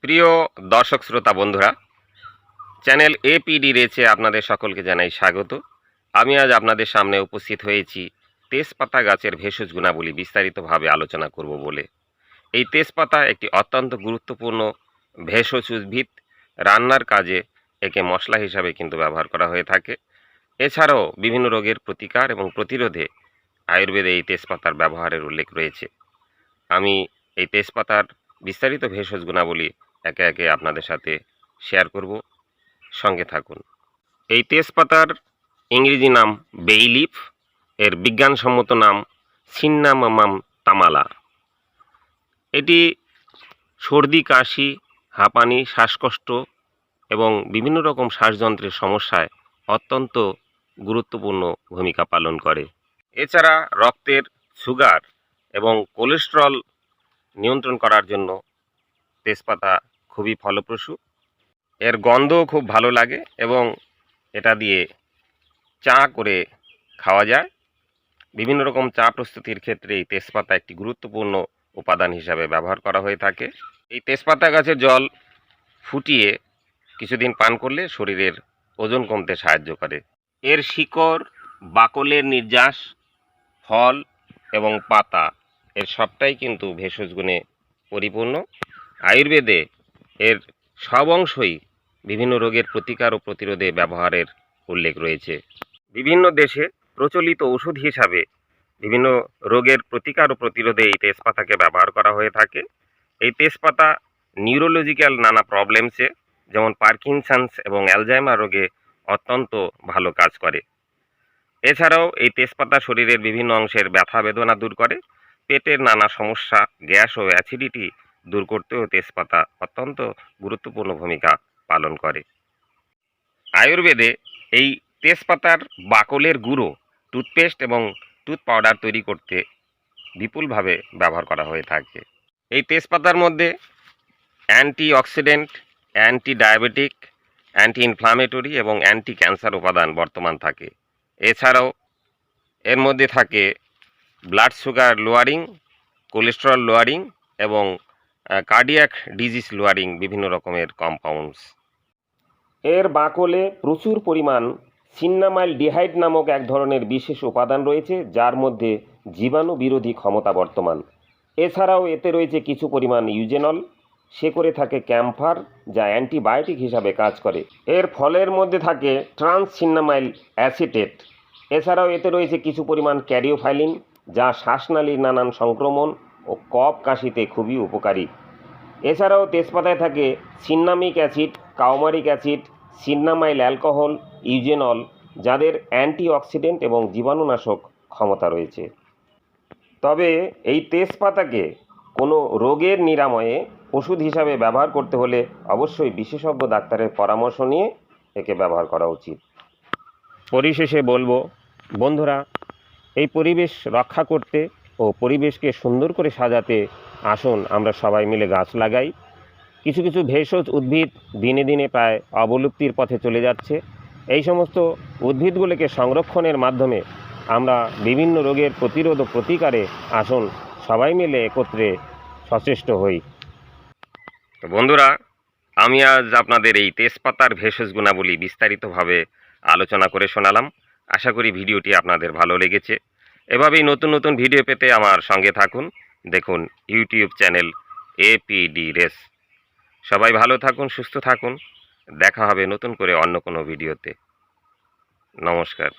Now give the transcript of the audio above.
প্রিয় দর্শক শ্রোতা বন্ধুরা, চ্যানেল এপিডি রেচে আপনাদের সকলকে জানাই স্বাগত। আমি আজ আপনাদের সামনে উপস্থিত হয়েছি তেজপাতা গাছের ভেষজ গুণাবলী বিস্তারিতভাবে আলোচনা করব বলে। এই তেজপাতা একটি অত্যন্ত গুরুত্বপূর্ণ ভেষজ উদ্ভিদ। রান্নার কাজে একে মশলা হিসাবে কিন্তু ব্যবহার করা হয়ে থাকে। এছাড়াও বিভিন্ন রোগের প্রতিকার এবং প্রতিরোধে আয়ুর্বেদে এই তেজপাতার ব্যবহারের উল্লেখ রয়েছে। আমি এই তেজপাতার বিস্তারিত ভেষজ গুণাবলী একে একে আপনাদের সাথে শেয়ার করব, সঙ্গে থাকুন। এই তেজপাতার ইংরেজি নাম বে লিফ, এর বিজ্ঞানসম্মত নাম সিন্নামামাম তামালা। এটি সর্দি, কাশি, হাঁপানি, শ্বাসকষ্ট এবং বিভিন্ন রকম শ্বাসযন্ত্রের সমস্যায় অত্যন্ত গুরুত্বপূর্ণ ভূমিকা পালন করে। এছাড়া রক্তের সুগার এবং কোলেস্টেরল নিয়ন্ত্রণ করার জন্য তেজপাতা খুবই ফলপ্রসূ। এর গন্ধও খুব ভালো লাগে এবং এটা দিয়ে চা করে খাওয়া যায়। বিভিন্ন রকম চা প্রস্তুতির ক্ষেত্রে এই তেজপাতা একটি গুরুত্বপূর্ণ উপাদান হিসাবে ব্যবহার করা হয়ে থাকে। এই তেজপাতা গাছের জল ফুটিয়ে কিছুদিন পান করলে শরীরের ওজন কমতে সাহায্য করে। এর শিকড়, বাকলের নির্যাস, ফল এবং পাতা এর সবটাই কিন্তু ভেষজ গুণে পরিপূর্ণ। আয়ুর্বেদে এর সব অংশই বিভিন্ন রোগের প্রতিকার ও প্রতিরোধে ব্যবহারের উল্লেখ রয়েছে। বিভিন্ন দেশে প্রচলিত ওষুধ হিসাবে বিভিন্ন রোগের প্রতিকার ও প্রতিরোধে এই তেজপাতাকে ব্যবহার করা হয়ে থাকে। এই তেজপাতা নিউরোলজিক্যাল নানা প্রবলেমসে, যেমন পার্কিনসন্স এবং অ্যালজাইমার রোগে অত্যন্ত ভালো কাজ করে। এছাড়াও এই তেজপাতা শরীরের বিভিন্ন অংশের ব্যথা বেদনা দূর করে। পেটের নানা সমস্যা, গ্যাস ও অ্যাসিডিটি দূর করতেও তেজপাতা অত্যন্ত গুরুত্বপূর্ণ ভূমিকা পালন করে। আয়ুর্বেদে এই তেজপাতার বাকলের গুঁড়ো টুথপেস্ট এবং টুথ পাউডার তৈরি করতে বিপুলভাবে ব্যবহার করা হয়ে থাকে। এই তেজপাতার মধ্যে antioxidant, anti diabetic, anti inflammatory এবং অ্যান্টি ক্যান্সার উপাদান বর্তমান থাকে। এছাড়াও এর মধ্যে থাকে blood sugar lowering, cholesterol lowering এবং কার্ডিয়াক ডিজিজ লোয়ারিং বিভিন্ন রকমের কম্পাউন্ডস। এর বাকলে প্রচুর পরিমাণ সিন্নামাইল ডিহাইড নামক এক ধরনের বিশেষ উপাদান রয়েছে, যার মধ্যে জীবাণু বিরোধী ক্ষমতা বর্তমান। এছাড়াও এতে রয়েছে কিছু পরিমাণ ইউজেনল, সে করে থাকে ক্যাম্ফার, যা অ্যান্টিবায়োটিক হিসাবে কাজ করে। এর ফলের মধ্যে থাকে ট্রান্স সিন্নামাইল অ্যাসিটেট। এছাড়াও এতে রয়েছে কিছু পরিমাণ ক্যারিওফাইলিন, যা শ্বাসনালীর নানান সংক্রমণ ও কফ কাশিতে খুবই উপকারী। এছাড়াও তেজপাতায় থাকে সিন্নামিক অ্যাসিড, কাউমারিক অ্যাসিড, সিন্নামাইল অ্যালকোহল, ইউজেনল, যাদের অ্যান্টিঅক্সিডেন্ট এবং জীবাণুনাশক ক্ষমতা রয়েছে। তবে এই তেজপাতাকে কোনো রোগের নিরাময়ে ওষুধ হিসাবে ব্যবহার করতে হলে অবশ্যই বিশেষজ্ঞ ডাক্তারের পরামর্শ নিয়ে একে ব্যবহার করা উচিত। পরিশেষে বলবো, বন্ধুরা, এই পরিবেশ রক্ষা করতে ও পরিবেশকে সুন্দর করে সাজাতে আসুন আমরা সবাই মিলে গাছ লাগাই। কিছু কিছু ভেষজ উদ্ভিদ দিনে দিনে প্রায় অবলুপ্তির পথে চলে যাচ্ছে। এই সমস্ত উদ্ভিদগুলোকে সংরক্ষণের মাধ্যমে আমরা বিভিন্ন রোগের প্রতিরোধ ও প্রতিকারে আসুন সবাই মিলে একত্রে সচেষ্ট হই। তো বন্ধুরা, আমি আজ আপনাদের এই তেজপাতার ভেষজ গুণাবলী বিস্তারিতভাবে আলোচনা করে শোনালাম। আশা করি ভিডিওটি আপনাদের ভালো লেগেছে। এভাবেই নতুন নতুন ভিডিও পেতে আমার সঙ্গে থাকুন। দেখুন ইউটিউব চ্যানেল এপিডি রেস। সবাই ভালো থাকুন, সুস্থ থাকুন। দেখা হবে নতুন করে অন্য কোনো ভিডিওতে। নমস্কার।